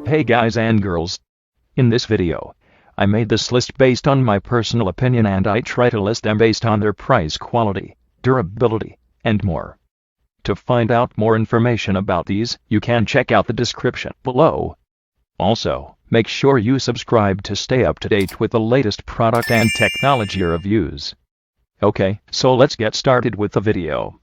Hey guys and girls. In this video, I made this list based on my personal opinion and I try to list them based on their price, quality, durability, and more. To find out more information about these, you can check out the description below. Also, make sure you subscribe to stay up to date with the latest product and technology reviews. Okay, so let's get started with the video.